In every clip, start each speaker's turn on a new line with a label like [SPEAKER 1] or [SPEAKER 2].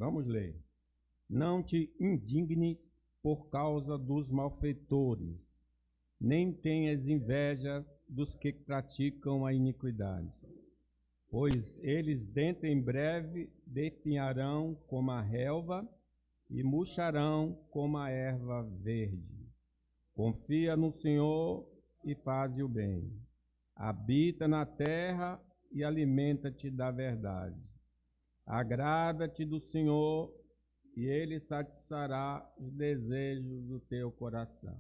[SPEAKER 1] Vamos ler. Não te indignes por causa dos malfeitores, nem tenhas inveja dos que praticam a iniquidade, pois eles dentro em breve definharão como a relva e murcharão como a erva verde. Confia no Senhor e faze o bem. Habita na terra e alimenta-te da verdade. Agrada-te do Senhor e Ele satisfará os desejos do teu coração.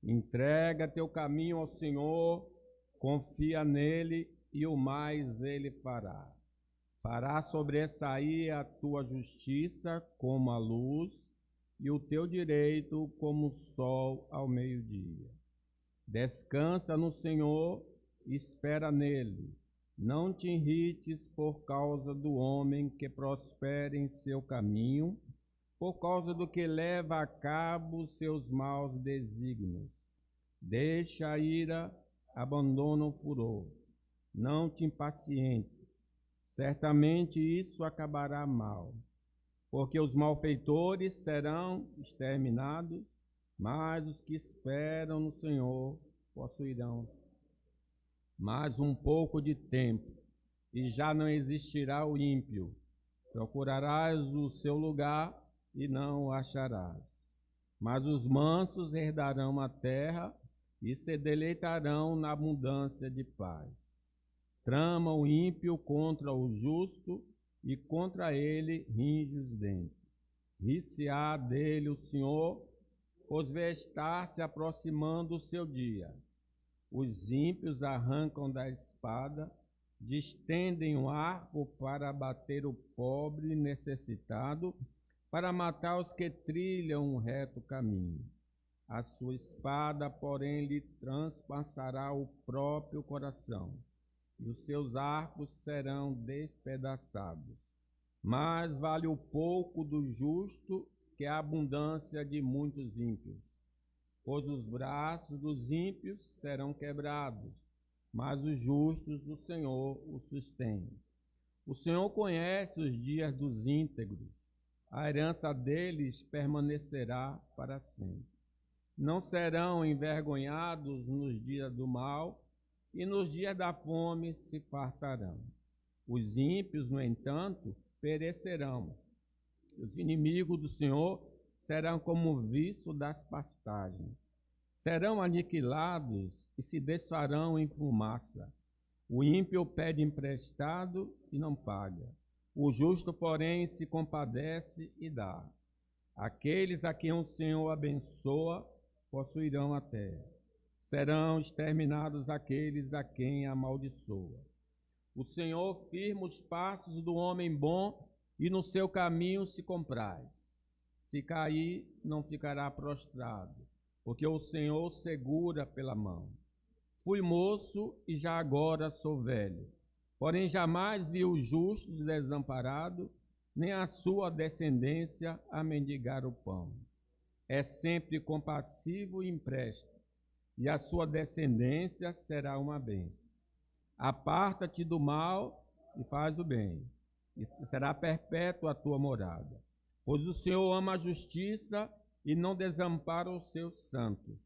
[SPEAKER 1] Entrega teu caminho ao Senhor, confia nele e o mais Ele fará. Fará sobressair a tua justiça como a luz e o teu direito como o sol ao meio-dia. Descansa no Senhor e espera nele. Não te irrites por causa do homem que prospera em seu caminho, por causa do que leva a cabo seus maus desígnios. Deixa a ira, abandona o furor. Não te impacientes. Certamente isso acabará mal, porque os malfeitores serão exterminados, mas os que esperam no Senhor possuirão mais um pouco de tempo, e já não existirá o ímpio. Procurarás o seu lugar e não o acharás. Mas os mansos herdarão a terra e se deleitarão na abundância de paz. Trama o ímpio contra o justo, e contra ele ringe os dentes. Ri-se-á dele o Senhor, pois vê estar se aproximando o seu dia. Os ímpios arrancam da espada, distendem o arco para abater o pobre necessitado, para matar os que trilham um reto caminho. A sua espada, porém, lhe transpassará o próprio coração, e os seus arcos serão despedaçados. Mais vale o pouco do justo que a abundância de muitos ímpios, pois os braços dos ímpios serão quebrados, mas os justos do Senhor os sustém. O Senhor conhece os dias dos íntegros, a herança deles permanecerá para sempre. Não serão envergonhados nos dias do mal, e nos dias da fome se fartarão. Os ímpios, no entanto, perecerão. Os inimigos do Senhor serão como o viço das pastagens. Serão aniquilados e se desfarão em fumaça. O ímpio pede emprestado e não paga. O justo, porém, se compadece e dá. Aqueles a quem o Senhor abençoa possuirão a terra. Serão exterminados aqueles a quem amaldiçoa. O Senhor firma os passos do homem bom e no seu caminho se compraz. Se cair, não ficará prostrado, porque o Senhor segura pela mão. Fui moço e já agora sou velho, porém jamais vi o justo desamparado, nem a sua descendência a mendigar o pão. É sempre compassivo e empresta, e a sua descendência será uma bênção. Aparta-te do mal e faz o bem, e será perpétua a tua morada. Pois o Senhor ama a justiça e não desampara os seus santos.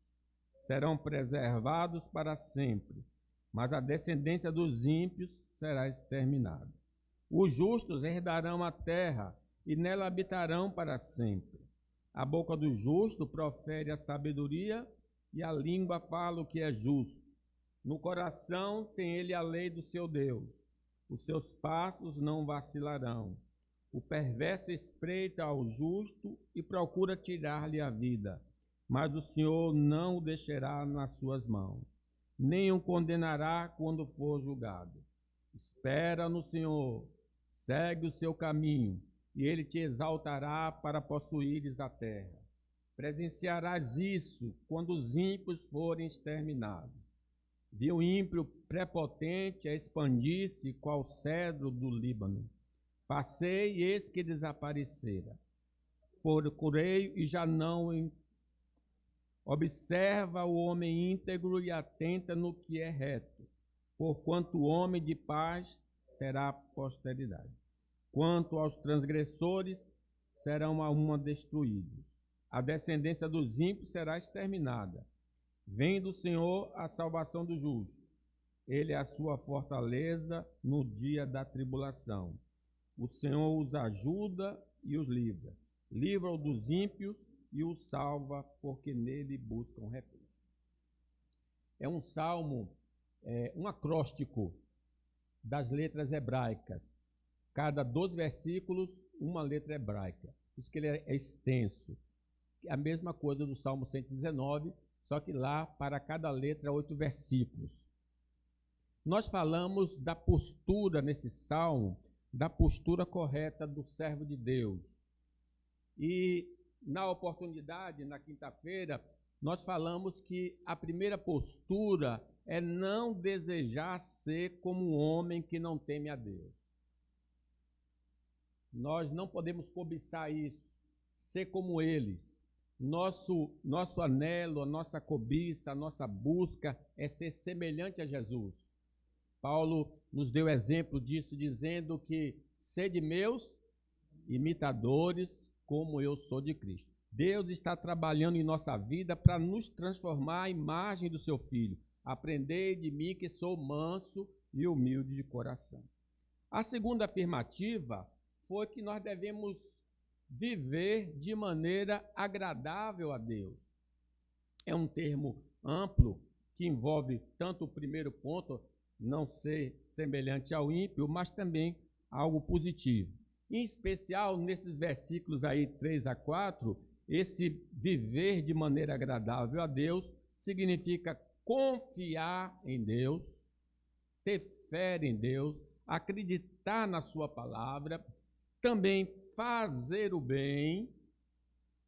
[SPEAKER 1] Serão preservados para sempre, mas a descendência dos ímpios será exterminada. Os justos herdarão a terra e nela habitarão para sempre. A boca do justo profere a sabedoria, e a língua fala o que é justo. No coração tem ele a lei do seu Deus. Os seus passos não vacilarão. O perverso espreita ao justo e procura tirar-lhe a vida, mas o Senhor não o deixará nas suas mãos, nem o condenará quando for julgado. Espera no Senhor, segue o seu caminho, e ele te exaltará para possuíres a terra. Presenciarás isso quando os ímpios forem exterminados. Vi o ímpio prepotente a expandir-se qual cedro do Líbano. Passei e eis que desaparecera. Procurei e já não. Observa o homem íntegro e atenta no que é reto, porquanto o homem de paz terá posteridade. Quanto aos transgressores, serão a uma destruídos. A descendência dos ímpios será exterminada. Vem do Senhor a salvação do justo. Ele é a sua fortaleza no dia da tribulação. O Senhor os ajuda e os livra. Livra-o dos ímpios e os salva, porque nele buscam refúgio. É um salmo, um acróstico das letras hebraicas. Cada 12 versículos, uma letra hebraica. Por isso que ele é extenso. A mesma coisa do Salmo 119, só que lá, para cada letra, 8 versículos. Nós falamos da postura nesse salmo, da postura correta do servo de Deus. E na oportunidade, na quinta-feira, nós falamos que a primeira postura é não desejar ser como um homem que não teme a Deus. Nós não podemos cobiçar isso, ser como eles. Nosso anelo, a nossa cobiça, a nossa busca é ser semelhante a Jesus. Paulo nos deu exemplo disso, dizendo que sede meus imitadores, como eu sou de Cristo. Deus está trabalhando em nossa vida para nos transformar à imagem do seu Filho. Aprendei de mim que sou manso e humilde de coração. A segunda afirmativa foi que nós devemos viver de maneira agradável a Deus. É um termo amplo que envolve tanto o primeiro ponto, não ser semelhante ao ímpio, mas também algo positivo. Em especial, nesses versículos aí 3 a 4, esse viver de maneira agradável a Deus significa confiar em Deus, ter fé em Deus, acreditar na sua palavra, também fazer o bem,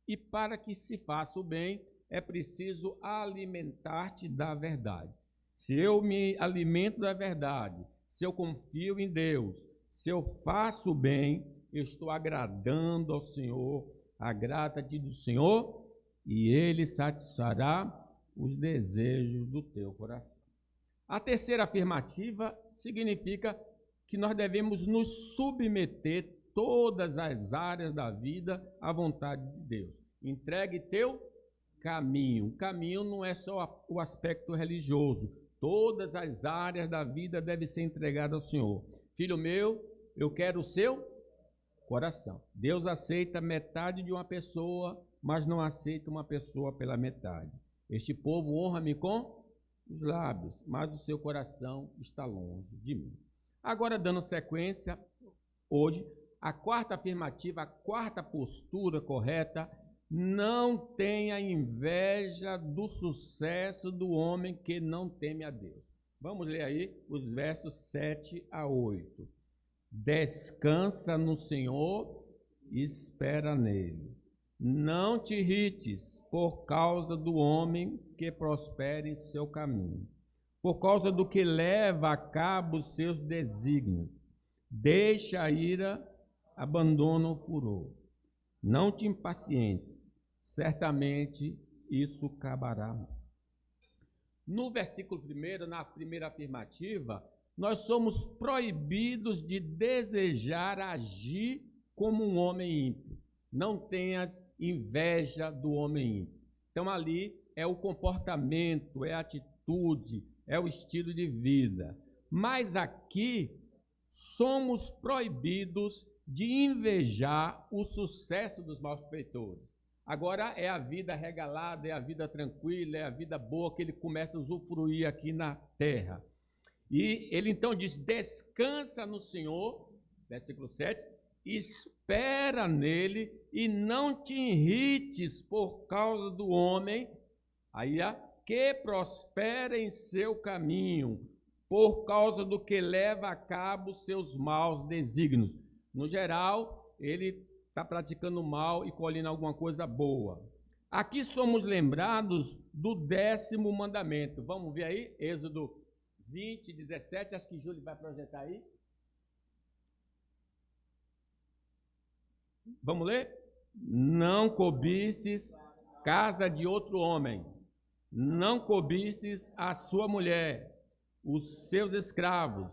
[SPEAKER 1] e para que se faça o bem, é preciso alimentar-te da verdade. Se eu me alimento da verdade, se eu confio em Deus, se eu faço o bem, eu estou agradando ao Senhor, agrada-te do Senhor, e Ele satisfará os desejos do teu coração. A terceira afirmativa significa que nós devemos nos submeter todas as áreas da vida à vontade de Deus. Entregue teu caminho. O caminho não é só o aspecto religioso. Todas as áreas da vida devem ser entregadas ao Senhor. Filho meu, eu quero o seu coração. Deus aceita metade de uma pessoa, mas não aceita uma pessoa pela metade. Este povo honra-me com os lábios, mas o seu coração está longe de mim. Agora, dando sequência, hoje, a quarta afirmativa, a quarta postura correta: não tenha inveja do sucesso do homem que não teme a Deus. Vamos ler aí os versos 7 a 8. Descansa no Senhor e espera nele. Não te irrites por causa do homem que prospera em seu caminho, por causa do que leva a cabo os seus desígnios. Deixa a ira, abandona o furor. Não te impacientes, certamente isso acabará. No versículo 1, na primeira afirmativa, nós somos proibidos de desejar agir como um homem ímpio. Não tenhas inveja do homem ímpio. Então ali é o comportamento, é a atitude, é o estilo de vida. Mas aqui somos proibidos de invejar o sucesso dos malfeitores. Agora é a vida regalada, é a vida tranquila, é a vida boa que ele começa a usufruir aqui na terra. E ele então diz: descansa no Senhor, versículo 7, espera nele e não te irrites por causa do homem, que prospera em seu caminho, por causa do que leva a cabo seus maus desígnios. No geral, ele está praticando mal e colhendo alguma coisa boa. Aqui somos lembrados do 10º mandamento. Vamos ver aí, Êxodo 20, 17, acho que Júlio vai projetar aí. Vamos ler? Não cobices casa de outro homem, não cobices a sua mulher, os seus escravos,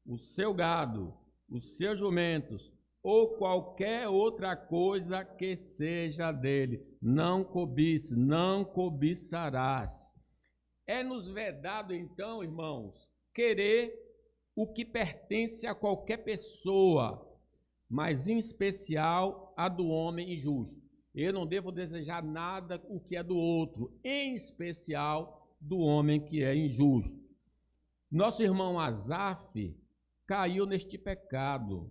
[SPEAKER 1] o seu gado, os seus jumentos, ou qualquer outra coisa que seja dele. Não cobice, não cobiçarás. É-nos vedado, então, irmãos, querer o que pertence a qualquer pessoa, mas em especial a do homem injusto. Eu não devo desejar nada o que é do outro, em especial do homem que é injusto. Nosso irmão Asaf caiu neste pecado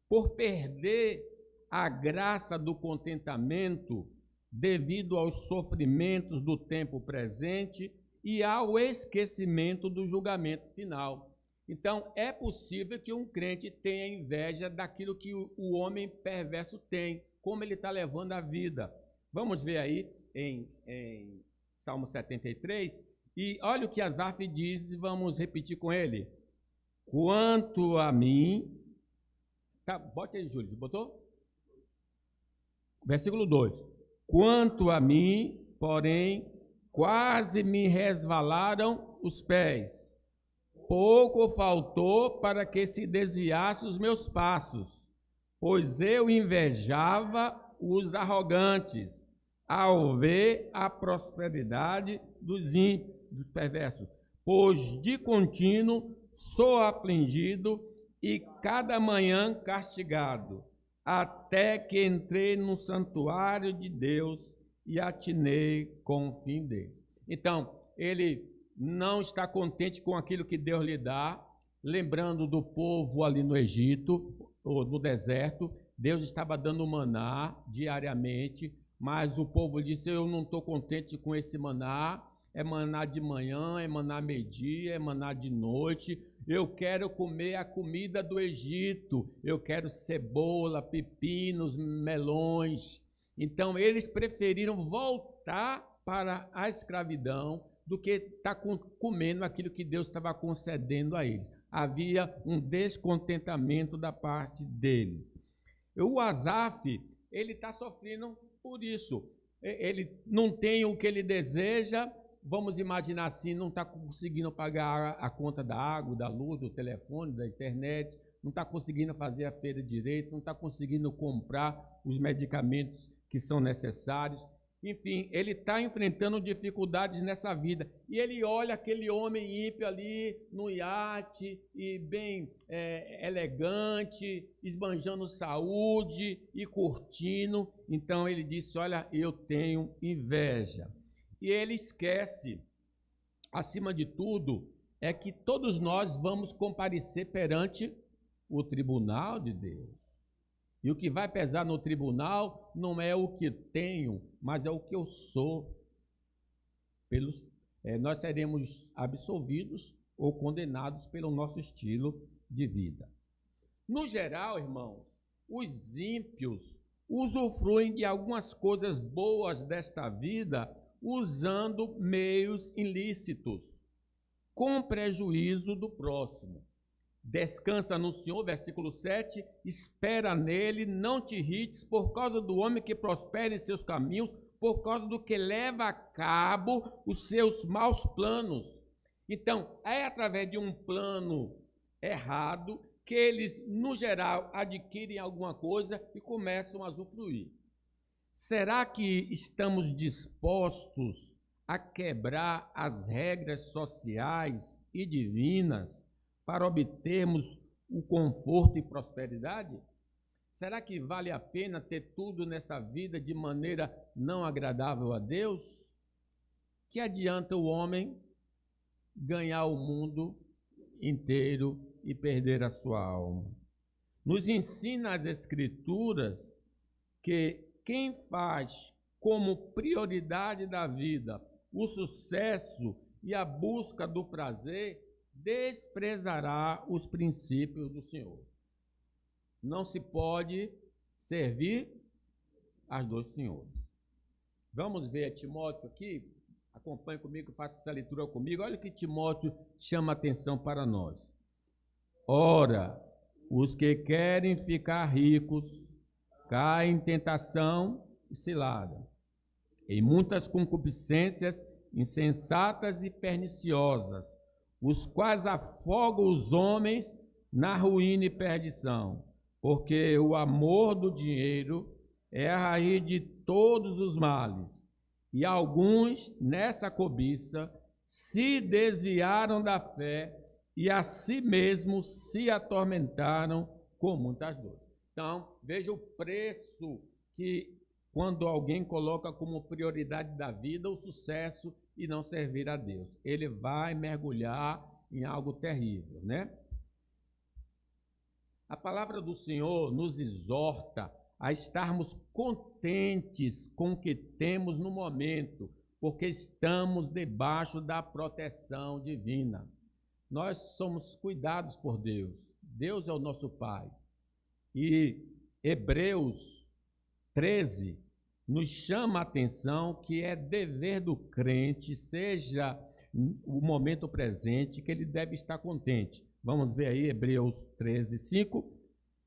[SPEAKER 1] por perder a graça do contentamento devido aos sofrimentos do tempo presente e ao esquecimento do julgamento final. Então, é possível que um crente tenha inveja daquilo que o homem perverso tem, como ele está levando a vida. Vamos ver aí em Salmo 73, e olha o que Asaf diz, vamos repetir com ele. Quanto a mim... Tá, bote aí, Júlio, botou? Versículo 2. Quanto a mim, porém, quase me resvalaram os pés. Pouco faltou para que se desviasse os meus passos, pois eu invejava os arrogantes, ao ver a prosperidade dos ímpios, dos perversos. Pois de contínuo sou afligido e cada manhã castigado, até que entrei no santuário de Deus e atinei com o fim deles. Então, ele não está contente com aquilo que Deus lhe dá, lembrando do povo ali no Egito, ou no deserto. Deus estava dando maná diariamente, mas o povo disse, eu não estou contente com esse maná, é maná de manhã, é maná meio-dia, é maná de noite, eu quero comer a comida do Egito, eu quero cebola, pepinos, melões. Então eles preferiram voltar para a escravidão do que estar comendo aquilo que Deus estava concedendo a eles. Havia um descontentamento da parte deles. O Asaf, ele está sofrendo por isso. Ele não tem o que ele deseja, vamos imaginar assim, não está conseguindo pagar a conta da água, da luz, do telefone, da internet, não está conseguindo fazer a feira direito, não está conseguindo comprar os medicamentos que são necessários. Enfim, ele está enfrentando dificuldades nessa vida. E ele olha aquele homem ímpio ali no iate, e bem elegante, esbanjando saúde e curtindo. Então ele disse, olha, eu tenho inveja. E ele esquece, acima de tudo, é que todos nós vamos comparecer perante o tribunal de Deus. E o que vai pesar no tribunal não é o que tenho, mas é o que eu sou. Nós seremos absolvidos ou condenados pelo nosso estilo de vida. No geral, irmãos, os ímpios usufruem de algumas coisas boas desta vida usando meios ilícitos, com prejuízo do próximo. Descansa no Senhor, versículo 7, espera nele, não te irrites por causa do homem que prospera em seus caminhos, por causa do que leva a cabo os seus maus planos. Então, é através de um plano errado que eles, no geral, adquirem alguma coisa e começam a usufruir. Será que estamos dispostos a quebrar as regras sociais e divinas para obtermos o conforto e prosperidade? Será que vale a pena ter tudo nessa vida de maneira não agradável a Deus? Que adianta o homem ganhar o mundo inteiro e perder a sua alma? Nos ensina as Escrituras que quem faz como prioridade da vida o sucesso e a busca do prazer, desprezará os princípios do Senhor. Não se pode servir aos dois senhores. Vamos ver Timóteo aqui? Acompanhe comigo, faça essa leitura comigo. Olha o que Timóteo chama a atenção para nós. Ora, os que querem ficar ricos caem em tentação e cilada, em muitas concupiscências insensatas e perniciosas, os quais afogam os homens na ruína e perdição, porque o amor do dinheiro é a raiz de todos os males. E alguns, nessa cobiça, se desviaram da fé e a si mesmos se atormentaram com muitas dores. Então, veja o preço que, quando alguém coloca como prioridade da vida o sucesso e não servir a Deus, ele vai mergulhar em algo terrível, né? A palavra do Senhor nos exorta a estarmos contentes com o que temos no momento, porque estamos debaixo da proteção divina. Nós somos cuidados por Deus. Deus é o nosso Pai. E Hebreus 13 nos chama a atenção que é dever do crente, seja o momento presente, que ele deve estar contente. Vamos ver aí Hebreus 13, 5.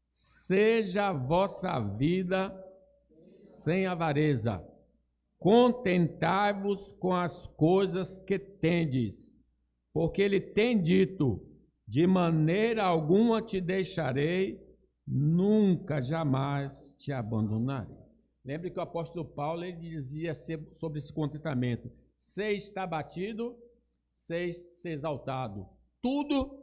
[SPEAKER 1] Seja a vossa vida sem avareza, contentai-vos com as coisas que tendes, porque ele tem dito, de maneira alguma te deixarei, nunca, jamais te abandonarei. Lembre que o apóstolo Paulo, ele dizia sobre esse contentamento: seis abatido, seis exaltado, tudo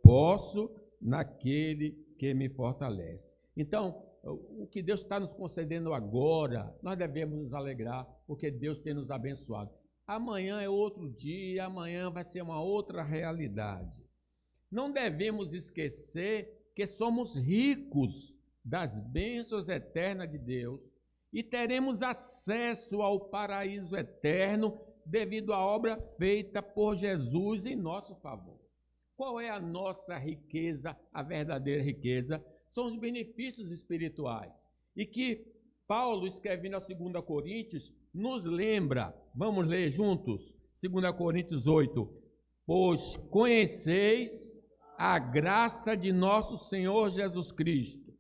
[SPEAKER 1] posso naquele que me fortalece. Então, o que Deus está nos concedendo agora, nós devemos nos alegrar, porque Deus tem nos abençoado. Amanhã é outro dia, amanhã vai ser uma outra realidade. Não devemos esquecer que somos ricos das bênçãos eternas de Deus e teremos acesso ao paraíso eterno devido à obra feita por Jesus em nosso favor. Qual é a nossa riqueza, a verdadeira riqueza? São os benefícios espirituais. E que Paulo, escrevendo a 2 Coríntios, nos lembra. Vamos ler juntos? 2 Coríntios 8. Pois conheceis a graça de nosso Senhor Jesus Cristo,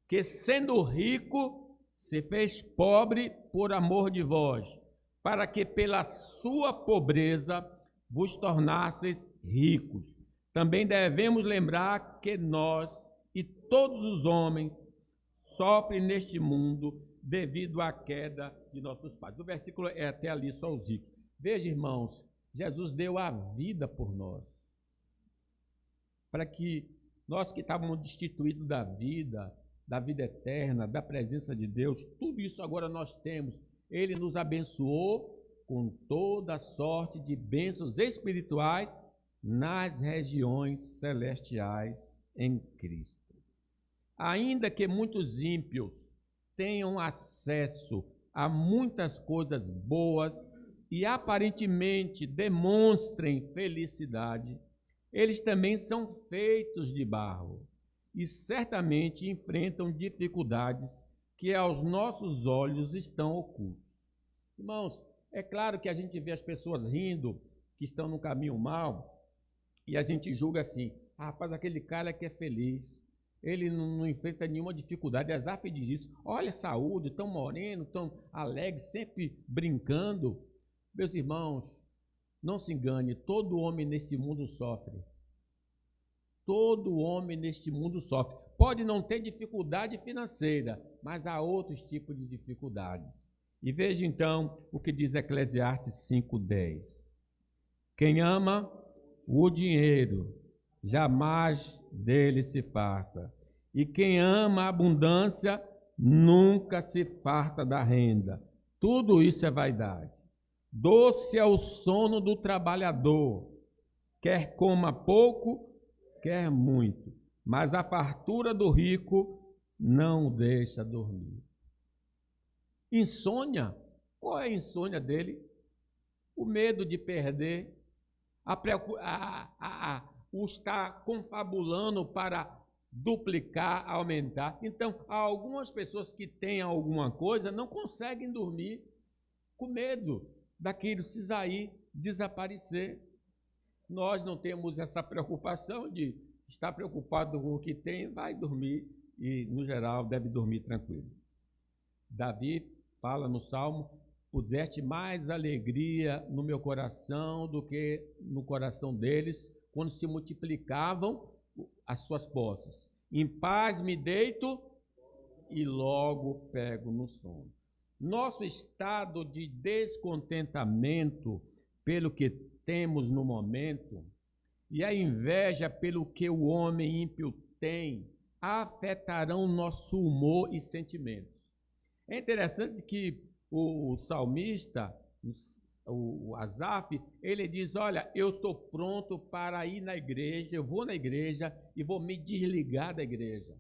[SPEAKER 1] que sendo rico, se fez pobre por amor de vós, para que pela sua pobreza vos tornasseis ricos. Também devemos lembrar que nós e todos os homens sofrem neste mundo devido à queda de nossos pais. O versículo é até ali, só os ricos. Veja, irmãos, Jesus deu a vida por nós, para que nós que estávamos destituídos da vida eterna, da presença de Deus, tudo isso agora nós temos. Ele nos abençoou com toda sorte de bênçãos espirituais nas regiões celestiais em Cristo. Ainda que muitos ímpios tenham acesso a muitas coisas boas e aparentemente demonstrem felicidade, eles também são feitos de barro e certamente enfrentam dificuldades que aos nossos olhos estão ocultas. Irmãos, é claro que a gente vê as pessoas rindo, que estão no caminho mau, e a gente julga assim: ah, rapaz, aquele cara que é feliz, ele não enfrenta nenhuma dificuldade. Asaf diz isso: olha a saúde, tão moreno, tão alegre, sempre brincando. Meus irmãos, não se engane, todo homem nesse mundo sofre. Todo homem neste mundo sofre. Pode não ter dificuldade financeira, mas há outros tipos de dificuldades. E veja então o que diz Eclesiastes 5:10. Quem ama o dinheiro, jamais dele se farta. E quem ama a abundância, nunca se farta da renda. Tudo isso é vaidade. Doce é o sono do trabalhador, quer coma pouco, quer muito, mas a fartura do rico não o deixa dormir. Insônia, qual é a insônia dele? O medo de perder, o estar confabulando para duplicar, aumentar. Então, há algumas pessoas que têm alguma coisa, não conseguem dormir com medo daquilo se sair, desaparecer. Nós não temos essa preocupação de estar preocupado com o que tem, vai dormir e, no geral, deve dormir tranquilo. Davi fala no Salmo: puseste mais alegria no meu coração do que no coração deles, quando se multiplicavam as suas posses. Em paz me deito e logo pego no sono. Nosso estado de descontentamento pelo que temos no momento e a inveja pelo que o homem ímpio tem afetarão nosso humor e sentimentos. É interessante que o salmista, o Asaf, ele diz, olha, eu estou pronto para ir na igreja, eu vou na igreja e vou me desligar da igreja.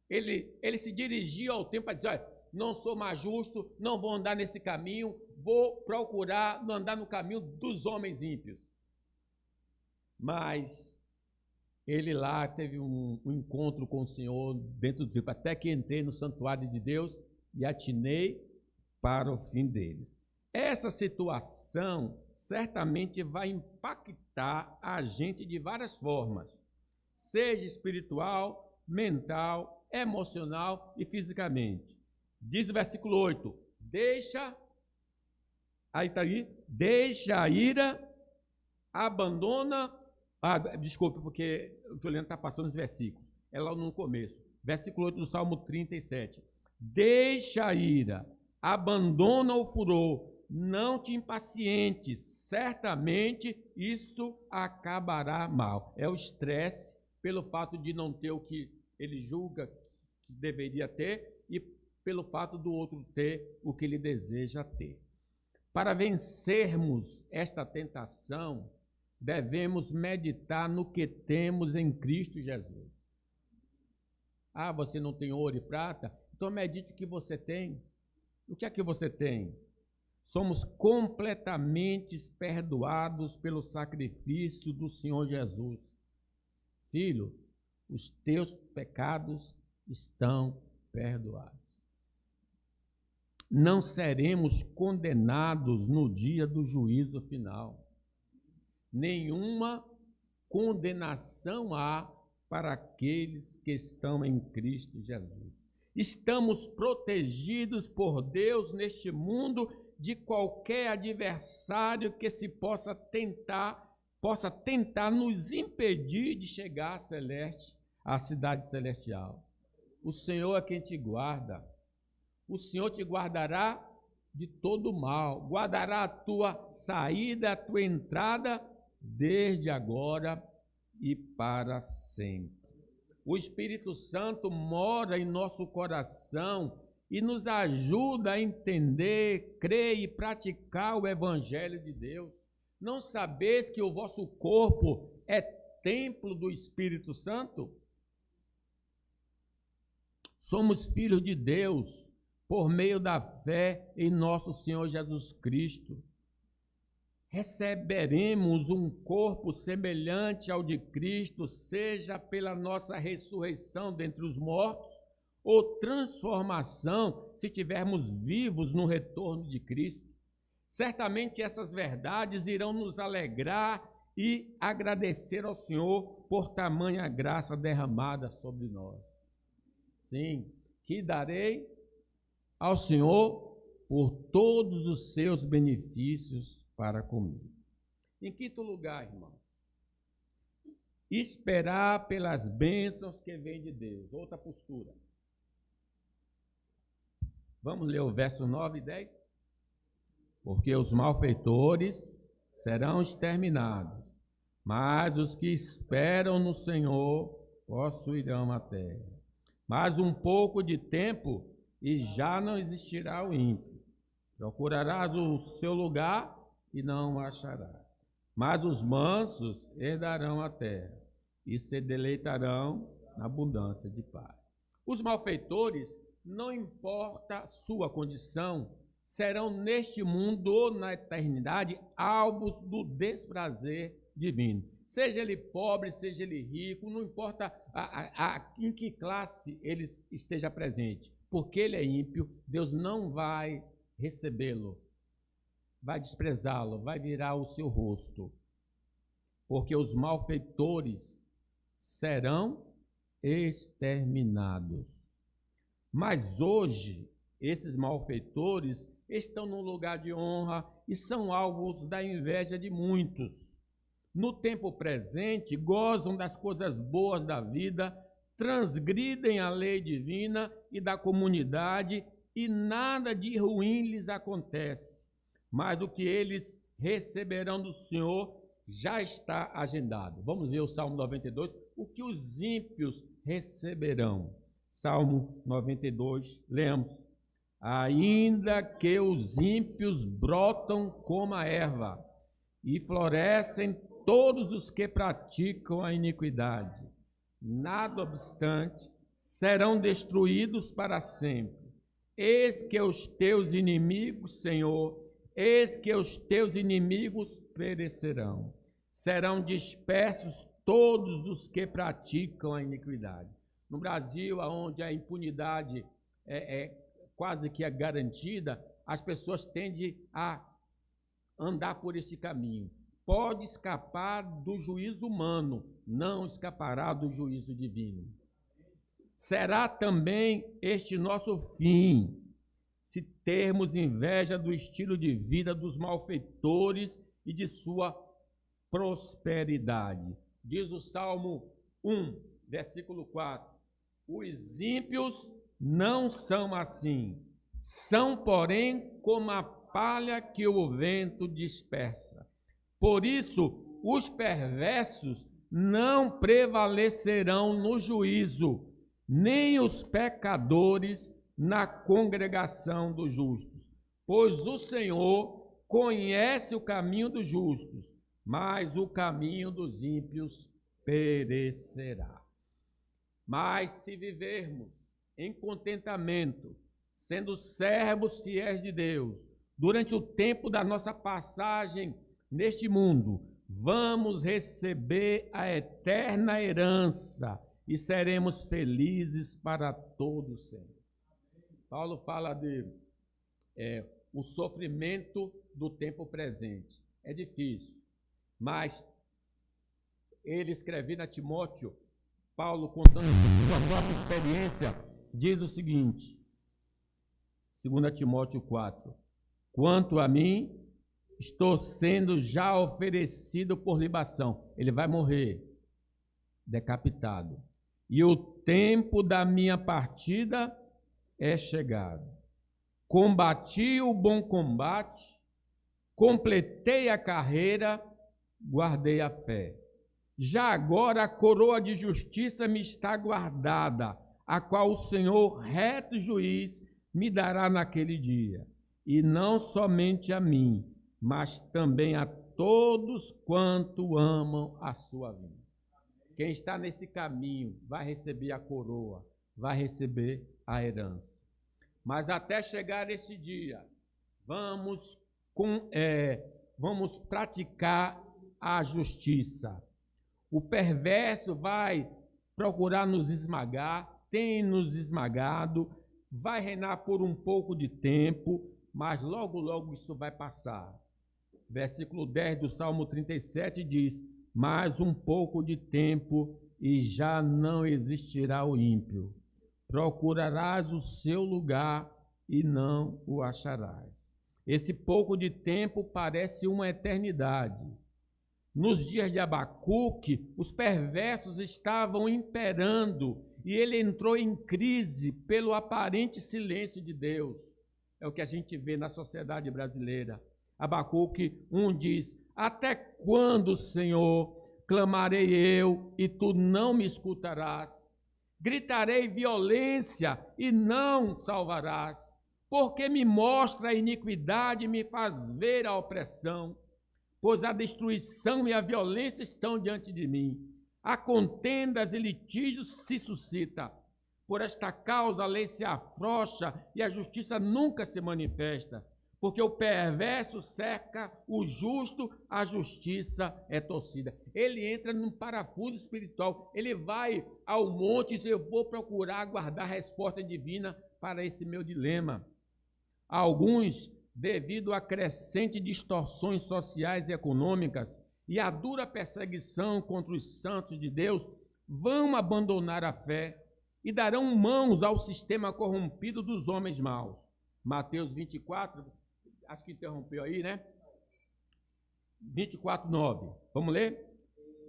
[SPEAKER 1] Ele se dirigia ao tempo para dizer, olha, não sou mais justo, não vou andar nesse caminho, vou procurar não andar no caminho dos homens ímpios. Mas ele lá teve um encontro com o Senhor dentro do tempo, até que entrei no santuário de Deus e atinei para o fim deles. Essa situação certamente vai impactar a gente de várias formas, seja espiritual, mental, emocional e fisicamente. Diz o versículo 8, deixa a ira, abandona, desculpe, porque o Juliano está passando os versículos, é lá no começo, versículo 8 do Salmo 37, deixa a ira, abandona o furor, não te impacientes, certamente isso acabará mal. É o estresse pelo fato de não ter o que ele julga que deveria ter e pelo fato do outro ter o que ele deseja ter. Para vencermos esta tentação, devemos meditar no que temos em Cristo Jesus. Ah, você não tem ouro e prata? Então medite o que você tem. O que é que você tem? Somos completamente perdoados pelo sacrifício do Senhor Jesus. Filho, os teus pecados estão perdoados. Não seremos condenados no dia do juízo final. Nenhuma condenação há para aqueles que estão em Cristo Jesus. Estamos protegidos por Deus neste mundo de qualquer adversário que se possa tentar nos impedir de chegar à cidade celestial. O Senhor é quem te guarda. O Senhor te guardará de todo mal, guardará a tua saída, a tua entrada, desde agora e para sempre. O Espírito Santo mora em nosso coração e nos ajuda a entender, crer e praticar o Evangelho de Deus. Não sabeis que o vosso corpo é templo do Espírito Santo? Somos filhos de Deus por meio da fé em nosso Senhor Jesus Cristo. Receberemos um corpo semelhante ao de Cristo, seja pela nossa ressurreição dentre os mortos, ou transformação, se estivermos vivos no retorno de Cristo. Certamente essas verdades irão nos alegrar e agradecer ao Senhor por tamanha graça derramada sobre nós. Sim, que darei ao Senhor por todos os seus benefícios para comigo. Em quinto lugar, irmão, esperar pelas bênçãos que vêm de Deus. Outra postura. Vamos ler o verso 9 e 10? Porque os malfeitores serão exterminados, mas os que esperam no Senhor possuirão a terra. Mas um pouco de tempo e já não existirá o ímpio. Procurarás o seu lugar e não o acharás. Mas os mansos herdarão a terra e se deleitarão na abundância de paz. Os malfeitores, não importa sua condição, serão neste mundo ou na eternidade alvos do desprazer divino. Seja ele pobre, seja ele rico, não importa em que classe ele esteja presente, porque ele é ímpio, Deus não vai recebê-lo, vai desprezá-lo, vai virar o seu rosto, porque os malfeitores serão exterminados. Mas hoje, esses malfeitores estão num lugar de honra e são alvos da inveja de muitos. No tempo presente, gozam das coisas boas da vida, transgridem a lei divina e da comunidade, e nada de ruim lhes acontece. Mas o que eles receberão do Senhor já está agendado. Vamos ver o Salmo 92, o que os ímpios receberão. Salmo 92, lemos. Ainda que os ímpios brotam como a erva, e florescem todos os que praticam a iniquidade, nada obstante, serão destruídos para sempre. Eis que os teus inimigos, Senhor, eis que os teus inimigos perecerão. Serão dispersos todos os que praticam a iniquidade. No Brasil, onde a impunidade quase que é garantida, as pessoas tendem a andar por esse caminho. Pode escapar do juízo humano, não escapará do juízo divino. Será também este nosso fim, se termos inveja do estilo de vida dos malfeitores e de sua prosperidade. Diz o Salmo 1, versículo 4. Os ímpios não são assim, são, porém, como a palha que o vento dispersa. Por isso, os perversos não prevalecerão no juízo, nem os pecadores na congregação dos justos. Pois o Senhor conhece o caminho dos justos, mas o caminho dos ímpios perecerá. Mas se vivermos em contentamento, sendo servos fiéis de Deus, durante o tempo da nossa passagem neste mundo, vamos receber a eterna herança e seremos felizes para todo sempre. Paulo fala de o sofrimento do tempo presente. É difícil, mas ele escrevendo a Timóteo, Paulo contando sua própria experiência, diz o seguinte, 2 Timóteo 4, quanto a mim, estou sendo já oferecido por libação. Ele vai morrer, decapitado. E o tempo da minha partida é chegado. Combati o bom combate, completei a carreira, guardei a fé. Já agora a coroa de justiça me está guardada, a qual o Senhor, reto juiz, me dará naquele dia. E não somente a mim, mas também a todos quanto amam a sua vida. Quem está nesse caminho vai receber a coroa, vai receber a herança. Mas até chegar esse dia, vamos praticar a justiça. O perverso vai procurar nos esmagar, tem nos esmagado, vai reinar por um pouco de tempo, mas logo, logo isso vai passar. Versículo 10 do Salmo 37 diz, mais um pouco de tempo e já não existirá o ímpio. Procurarás o seu lugar e não o acharás. Esse pouco de tempo parece uma eternidade. Nos dias de Abacuque, os perversos estavam imperando e ele entrou em crise pelo aparente silêncio de Deus. É o que a gente vê na sociedade brasileira. Abacuque 1 diz, até quando, Senhor, clamarei eu e tu não me escutarás? Gritarei violência e não salvarás, porque me mostra a iniquidade e me faz ver a opressão, pois a destruição e a violência estão diante de mim. Há contendas e litígios se suscita. Por esta causa a lei se afrouxa e a justiça nunca se manifesta, porque o perverso cerca o justo, a justiça é torcida. Ele entra num parafuso espiritual, ele vai ao monte e diz, eu vou procurar guardar a resposta divina para esse meu dilema. Alguns, devido a crescentes distorções sociais e econômicas e a dura perseguição contra os santos de Deus, vão abandonar a fé e darão mãos ao sistema corrompido dos homens maus. Mateus 24, acho que interrompeu aí, né? 24:9. Vamos ler?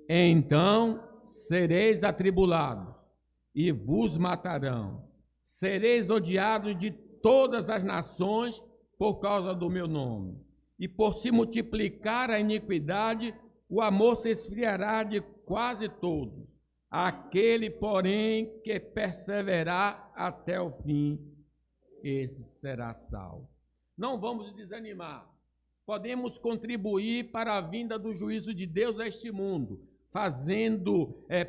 [SPEAKER 1] Então sereis atribulados, e vos matarão. Sereis odiados de todas as nações por causa do meu nome. E por se multiplicar a iniquidade, o amor se esfriará de quase todos. Aquele, porém, que perseverar até o fim, esse será salvo. Não vamos desanimar. Podemos contribuir para a vinda do juízo de Deus a este mundo,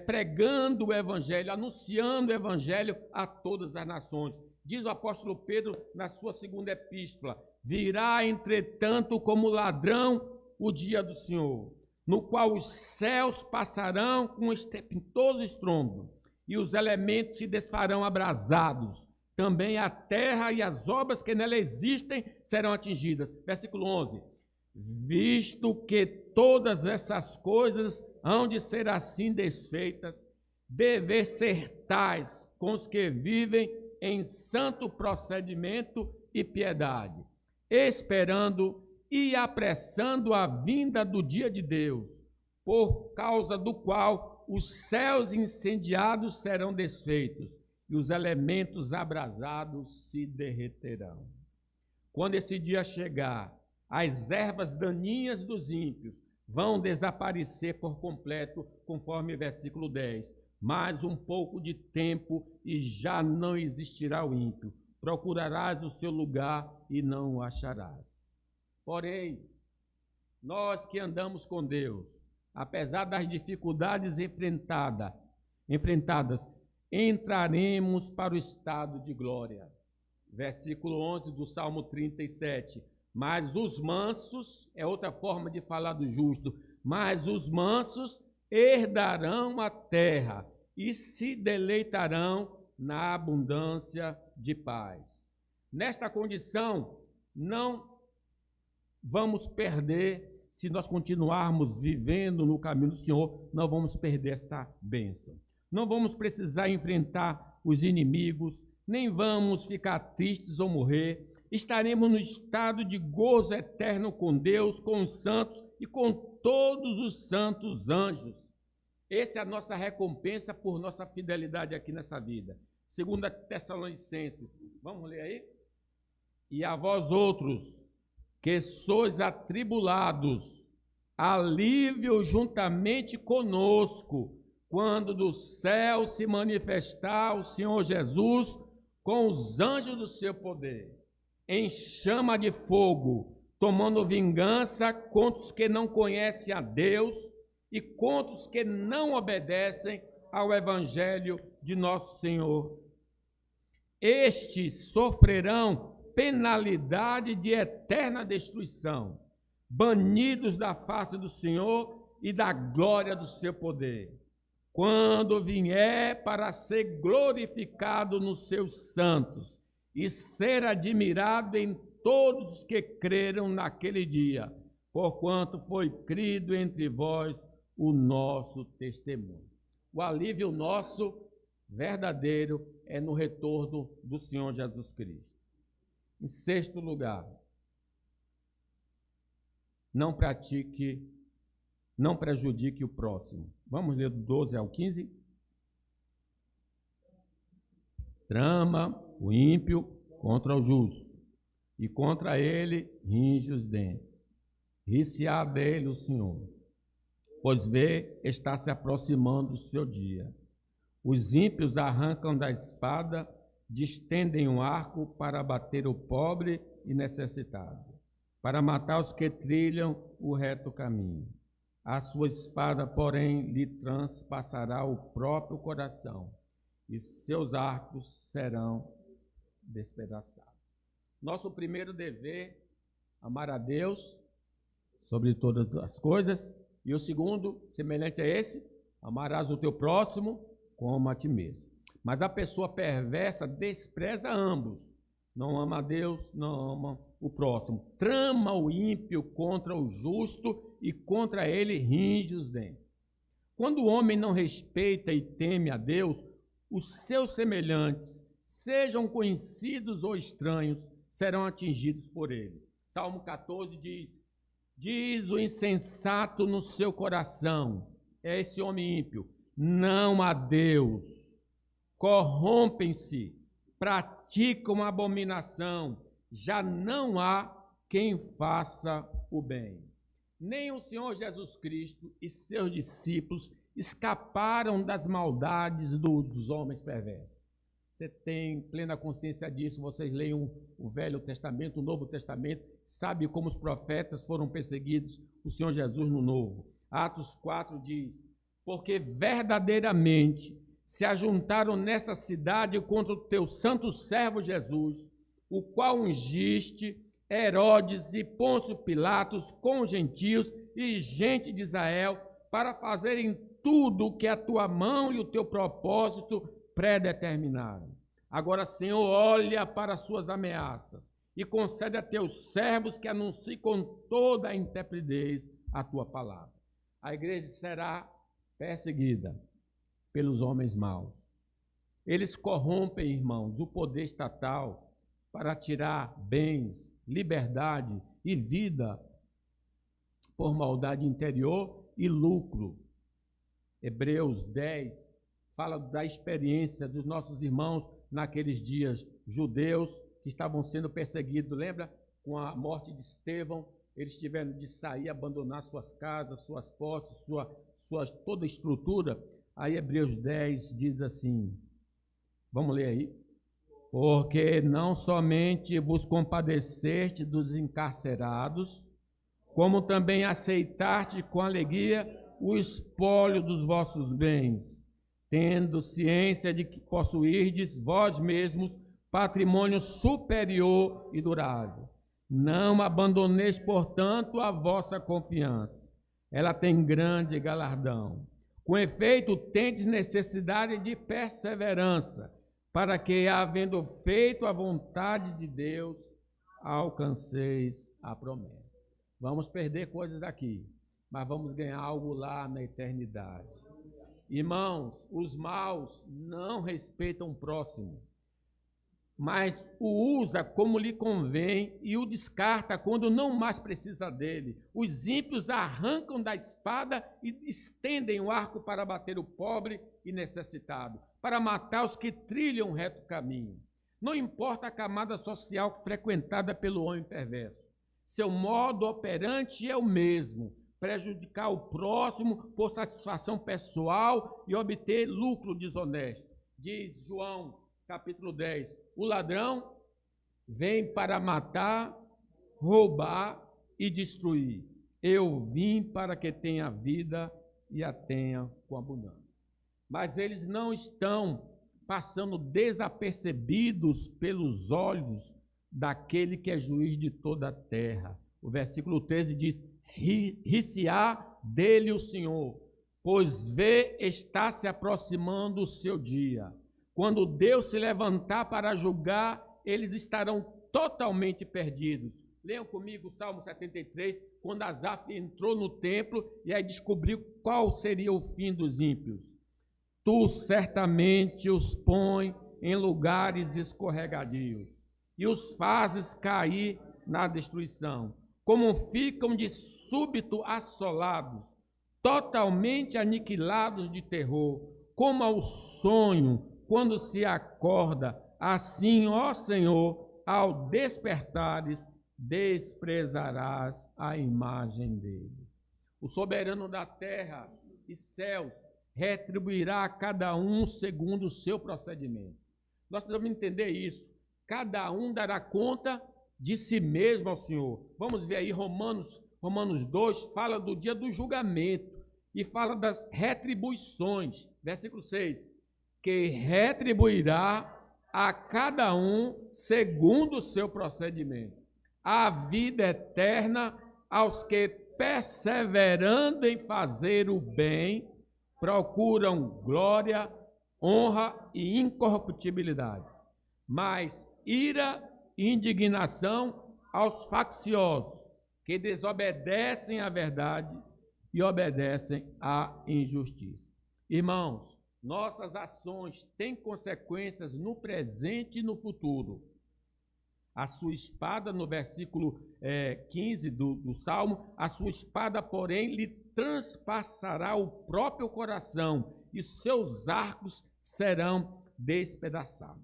[SPEAKER 1] pregando o evangelho, anunciando o evangelho a todas as nações. Diz o apóstolo Pedro na sua segunda epístola: virá, entretanto, como ladrão o dia do Senhor, no qual os céus passarão com estrepitoso estrondo, e os elementos se desfarão abrasados. Também a terra e as obras que nela existem serão atingidas. Versículo 11. Visto que todas essas coisas hão de ser assim desfeitas, dever ser tais com os que vivem em santo procedimento e piedade, esperando e apressando a vinda do dia de Deus, por causa do qual os céus incendiados serão desfeitos e os elementos abrasados se derreterão. Quando esse dia chegar, as ervas daninhas dos ímpios vão desaparecer por completo, conforme versículo 10. Mais um pouco de tempo e já não existirá o ímpio. Procurarás o seu lugar e não o acharás. Porém, nós que andamos com Deus, apesar das dificuldades enfrentadas, entraremos para o estado de glória. Versículo 11 do Salmo 37. Mas os mansos, é outra forma de falar do justo, mas os mansos herdarão a terra e se deleitarão na abundância de paz. Nesta condição, não vamos perder, se nós continuarmos vivendo no caminho do Senhor, não vamos perder essa bênção. Não vamos precisar enfrentar os inimigos, nem vamos ficar tristes ou morrer. Estaremos no estado de gozo eterno com Deus, com os santos e com todos os santos anjos. Essa é a nossa recompensa por nossa fidelidade aqui nessa vida. 2 Tessalonicenses, vamos ler aí? E a vós outros, que sois atribulados, alívio juntamente conosco, quando do céu se manifestar o Senhor Jesus com os anjos do seu poder, em chama de fogo, tomando vingança contra os que não conhecem a Deus e contra os que não obedecem ao evangelho de nosso Senhor. Estes sofrerão penalidade de eterna destruição, banidos da face do Senhor e da glória do seu poder, quando vier para ser glorificado nos seus santos e ser admirado em todos os que creram naquele dia, porquanto foi crido entre vós o nosso testemunho. O alívio nosso verdadeiro é no retorno do Senhor Jesus Cristo. Em sexto lugar, não prejudique o próximo. Vamos ler do 12 ao 15? Trama o ímpio contra o justo, e contra ele ringe os dentes. Ri-se-á dele o Senhor, pois vê, está se aproximando o seu dia. Os ímpios arrancam da espada, distendem um arco para abater o pobre e necessitado, para matar os que trilham o reto caminho. A sua espada, porém, lhe transpassará o próprio coração, e seus arcos serão despedaçados. Nosso primeiro dever, amar a Deus sobre todas as coisas, e o segundo, semelhante a esse, amarás o teu próximo como a ti mesmo. Mas a pessoa perversa despreza ambos, não ama a Deus, não ama o próximo. Trama o ímpio contra o justo e contra ele ringe os dentes. Quando o homem não respeita e teme a Deus, os seus semelhantes, sejam conhecidos ou estranhos, serão atingidos por ele. Salmo 14 diz o insensato no seu coração, é esse homem ímpio, não há Deus. corrompem-se, praticam abominação, já não há quem faça o bem. Nem o Senhor Jesus Cristo e seus discípulos escaparam das maldades dos homens perversos. Você tem plena consciência disso, vocês leiam o Velho Testamento, o Novo Testamento, sabe como os profetas foram perseguidos, o Senhor Jesus no Novo. Atos 4 diz, porque verdadeiramente se ajuntaram nessa cidade contra o teu santo servo Jesus, o qual ungiste Herodes e Pôncio Pilatos com os gentios e gente de Israel para fazerem tudo o que a tua mão e o teu propósito predeterminaram. Agora, Senhor, olha para as suas ameaças e concede a teus servos que anunciem com toda a intrepidez a tua palavra. A igreja será perseguida pelos homens maus. Eles corrompem, irmãos, o poder estatal para tirar bens, liberdade e vida por maldade interior e lucro. Hebreus 10 fala da experiência dos nossos irmãos naqueles dias judeus que estavam sendo perseguidos. Lembra? Com a morte de Estevão, eles tiveram de sair, abandonar suas casas, suas posses, toda a estrutura. Aí Hebreus 10 diz assim, vamos ler aí. Porque não somente vos compadeceste dos encarcerados, como também aceitaste com alegria o espólio dos vossos bens, tendo ciência de que possuirdes vós mesmos patrimônio superior e durável. Não abandoneis, portanto, a vossa confiança. Ela tem grande galardão. Com efeito, tendes necessidade de perseverança, para que, havendo feito a vontade de Deus, alcanceis a promessa. Vamos perder coisas aqui, mas vamos ganhar algo lá na eternidade. Irmãos, os maus não respeitam o próximo, mas o usa como lhe convém e o descarta quando não mais precisa dele. Os ímpios arrancam da espada e estendem o arco para bater o pobre e necessitado, para matar os que trilham o reto caminho. Não importa a camada social frequentada pelo homem perverso, seu modo operante é o mesmo, prejudicar o próximo por satisfação pessoal e obter lucro desonesto. Diz João, capítulo 10, o ladrão vem para matar, roubar e destruir. Eu vim para que tenha vida e a tenha com abundância. Mas eles não estão passando desapercebidos pelos olhos daquele que é juiz de toda a terra. O versículo 13 diz, ri-se-á dele o Senhor, pois vê está se aproximando o seu dia. Quando Deus se levantar para julgar, eles estarão totalmente perdidos. Leiam comigo o Salmo 73, quando Asaf entrou no templo e aí descobriu qual seria o fim dos ímpios. Tu certamente os põe em lugares escorregadios e os fazes cair na destruição, como ficam de súbito assolados, totalmente aniquilados de terror, como ao sonho, quando se acorda, assim, ó Senhor, ao despertares, desprezarás a imagem dele. O soberano da terra e céus retribuirá a cada um segundo o seu procedimento. Nós precisamos entender isso. Cada um dará conta de si mesmo ao Senhor. Vamos ver aí Romanos 2, fala do dia do julgamento e fala das retribuições. Versículo 6. Que retribuirá a cada um segundo o seu procedimento. A vida eterna aos que, perseverando em fazer o bem, procuram glória, honra e incorruptibilidade. Mas ira e indignação aos facciosos, que desobedecem à verdade e obedecem à injustiça. Irmãos, nossas ações têm consequências no presente e no futuro. A sua espada, no versículo 15 do Salmo, a sua espada, porém, lhe transpassará o próprio coração, e seus arcos serão despedaçados.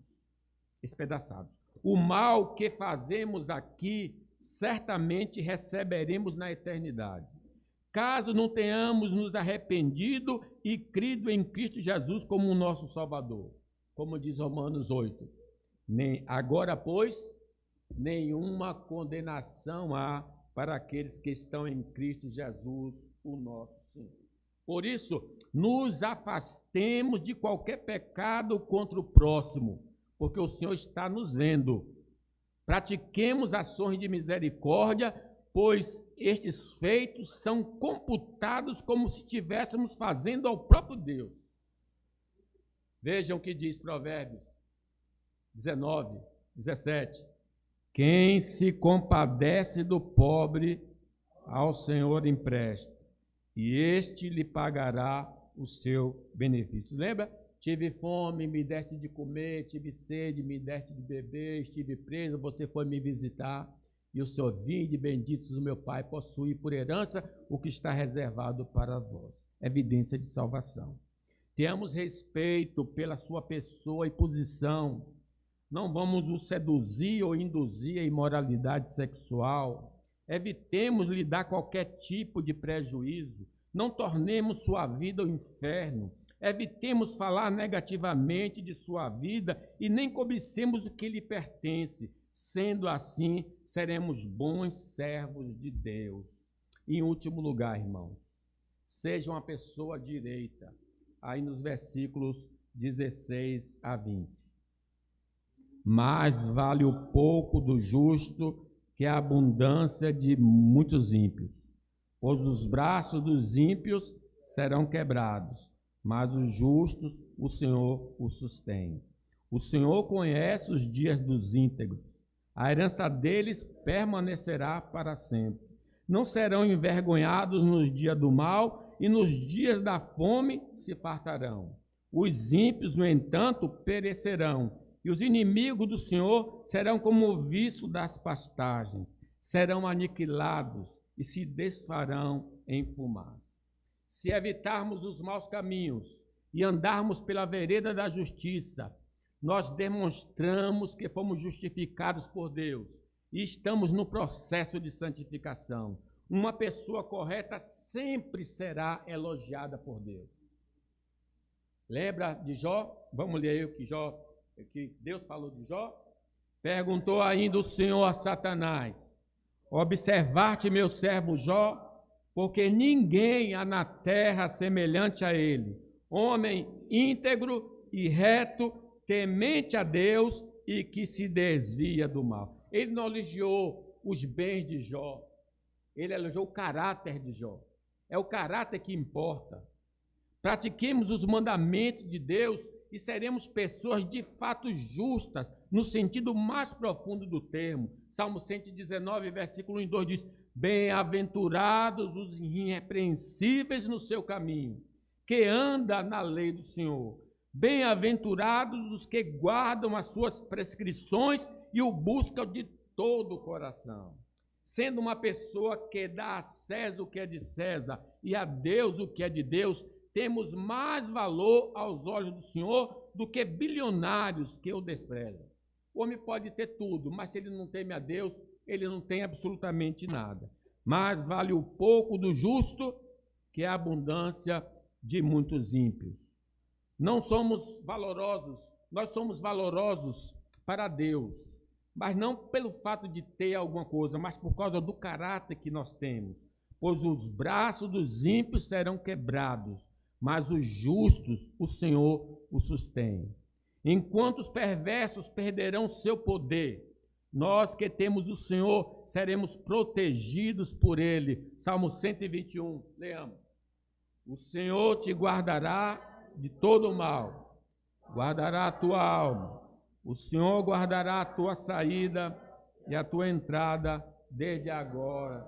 [SPEAKER 1] O mal que fazemos aqui, certamente receberemos na eternidade, caso não tenhamos nos arrependido e crido em Cristo Jesus como o nosso Salvador. Como diz Romanos 8. Agora, pois, nenhuma condenação há para aqueles que estão em Cristo Jesus, o nosso Senhor. Por isso, nos afastemos de qualquer pecado contra o próximo, porque o Senhor está nos vendo. Pratiquemos ações de misericórdia, pois estes feitos são computados como se estivéssemos fazendo ao próprio Deus. Vejam o que diz Provérbios 19, 17. Quem se compadece do pobre, ao Senhor empresta, e este lhe pagará o seu benefício. Lembra? Tive fome, me deste de comer, tive sede, me deste de beber, estive preso, você foi me visitar, e o Senhor, vinde benditos do meu Pai, possui por herança o que está reservado para vós. Evidência de salvação. Tenhamos respeito pela sua pessoa e posição. Não vamos nos seduzir ou induzir a imoralidade sexual. Evitemos lhe dar qualquer tipo de prejuízo. Não tornemos sua vida um inferno. Evitemos falar negativamente de sua vida e nem cobicemos o que lhe pertence. Sendo assim, seremos bons servos de Deus. Em último lugar, irmão, seja uma pessoa direita. Aí nos versículos 16 a 20. Mais vale o pouco do justo que a abundância de muitos ímpios, pois os braços dos ímpios serão quebrados, mas os justos o Senhor os sustém. O Senhor conhece os dias dos íntegros, a herança deles permanecerá para sempre. Não serão envergonhados nos dias do mal, e nos dias da fome se fartarão. Os ímpios, no entanto, perecerão, e os inimigos do Senhor serão como o viço das pastagens, serão aniquilados e se desfarão em fumaça. Se evitarmos os maus caminhos e andarmos pela vereda da justiça, nós demonstramos que fomos justificados por Deus e estamos no processo de santificação. Uma pessoa correta sempre será elogiada por Deus. Lembra de Jó? Vamos ler aí o que Deus falou de Jó? Perguntou ainda o Senhor a Satanás: observar-te, meu servo Jó, porque ninguém há na terra semelhante a ele, homem íntegro e reto, temente a Deus e que se desvia do mal. Ele não elogiou os bens de Jó, ele elogiou o caráter de Jó. É o caráter que importa. Pratiquemos os mandamentos de Deus e seremos pessoas de fato justas, no sentido mais profundo do termo. Salmo 119, versículo 1 e 2 diz: bem-aventurados os irrepreensíveis no seu caminho, que anda na lei do Senhor. Bem-aventurados os que guardam as suas prescrições e o buscam de todo o coração. Sendo uma pessoa que dá a César o que é de César e a Deus o que é de Deus, temos mais valor aos olhos do Senhor do que bilionários que o desprezam. O homem pode ter tudo, mas se ele não teme a Deus, ele não tem absolutamente nada. Mais vale o pouco do justo que a abundância de muitos ímpios. Não somos valorosos, nós somos valorosos para Deus, mas não pelo fato de ter alguma coisa, mas por causa do caráter que nós temos. Pois os braços dos ímpios serão quebrados, mas os justos o Senhor os sustém. Enquanto os perversos perderão seu poder, nós que temos o Senhor seremos protegidos por Ele. Salmo 121, leamos. O Senhor te guardará de todo o mal, guardará a tua alma. O Senhor guardará a tua saída e a tua entrada desde agora.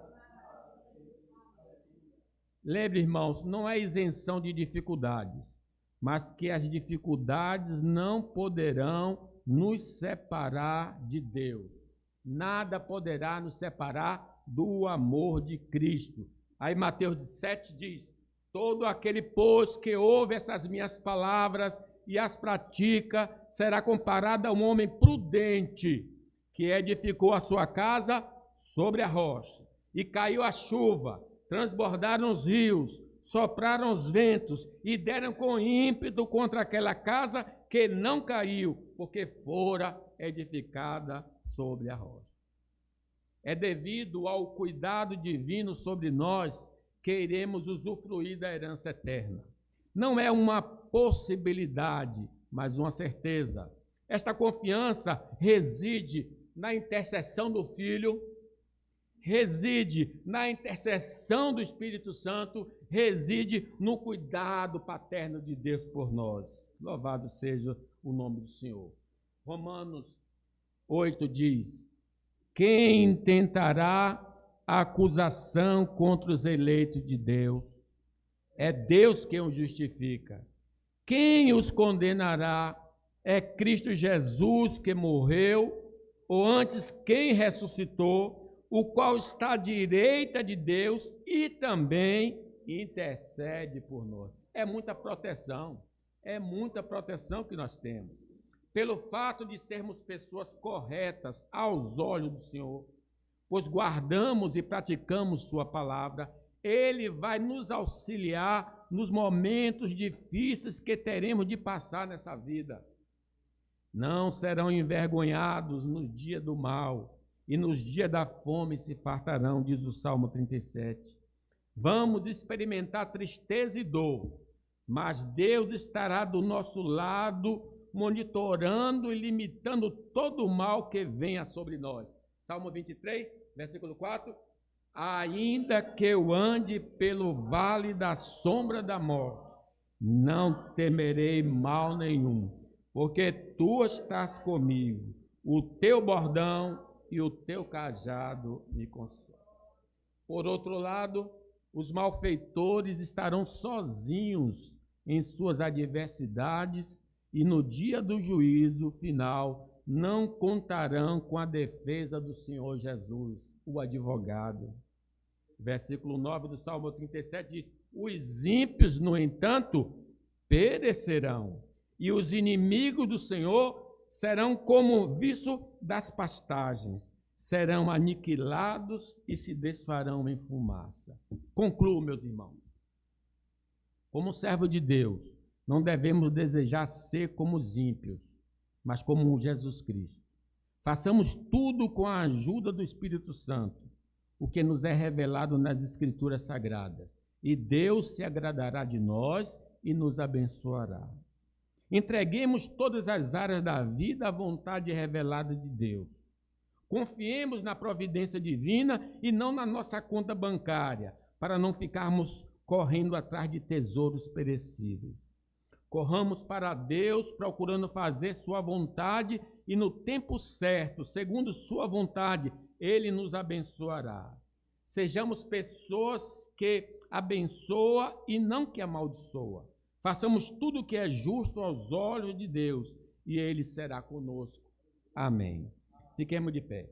[SPEAKER 1] Lembre, irmãos, não é isenção de dificuldades, mas que as dificuldades não poderão nos separar de Deus. Nada poderá nos separar do amor de Cristo. Aí Mateus 7 diz: todo aquele, pois, que ouve essas minhas palavras e as pratica, será comparado a um homem prudente, que edificou a sua casa sobre a rocha. E caiu a chuva, transbordaram os rios, sopraram os ventos e deram com ímpeto contra aquela casa, que não caiu, porque fora edificada sobre a rocha. É devido ao cuidado divino sobre nós que iremos usufruir da herança eterna. Não é uma possibilidade, mas uma certeza. Esta confiança reside na intercessão do Filho, reside na intercessão do Espírito Santo, reside no cuidado paterno de Deus por nós. Louvado seja o nome do Senhor. Romanos 8 diz: quem tentará a acusação contra os eleitos de Deus? É Deus quem os justifica. Quem os condenará? É Cristo Jesus que morreu, ou antes quem ressuscitou, o qual está à direita de Deus e também intercede por nós. É muita proteção que nós temos. Pelo fato de sermos pessoas corretas aos olhos do Senhor, pois guardamos e praticamos sua palavra, Ele vai nos auxiliar nos momentos difíceis que teremos de passar nessa vida. Não serão envergonhados no dia do mal, e nos dias da fome se fartarão, diz o Salmo 37. Vamos experimentar tristeza e dor, mas Deus estará do nosso lado, monitorando e limitando todo o mal que venha sobre nós. Salmo 23, versículo 4. Ainda que eu ande pelo vale da sombra da morte, não temerei mal nenhum, porque tu estás comigo, o teu bordão e o teu cajado me consolam. Por outro lado, os malfeitores estarão sozinhos em suas adversidades e no dia do juízo final não contarão com a defesa do Senhor Jesus, o advogado. Versículo 9 do Salmo 37 diz: os ímpios, no entanto, perecerão, e os inimigos do Senhor serão como viço das pastagens, serão aniquilados e se desfarão em fumaça. Concluo, meus irmãos. Como servo de Deus, não devemos desejar ser como os ímpios, mas como Jesus Cristo. Façamos tudo com a ajuda do Espírito Santo, o que nos é revelado nas Escrituras Sagradas, e Deus se agradará de nós e nos abençoará. Entreguemos todas as áreas da vida à vontade revelada de Deus. Confiemos na providência divina e não na nossa conta bancária, para não ficarmos correndo atrás de tesouros perecíveis. Corramos para Deus, procurando fazer sua vontade, e no tempo certo, segundo sua vontade, Ele nos abençoará. Sejamos pessoas que abençoam e não que amaldiçoam. Façamos tudo o que é justo aos olhos de Deus, e Ele será conosco. Amém. Fiquemos de pé.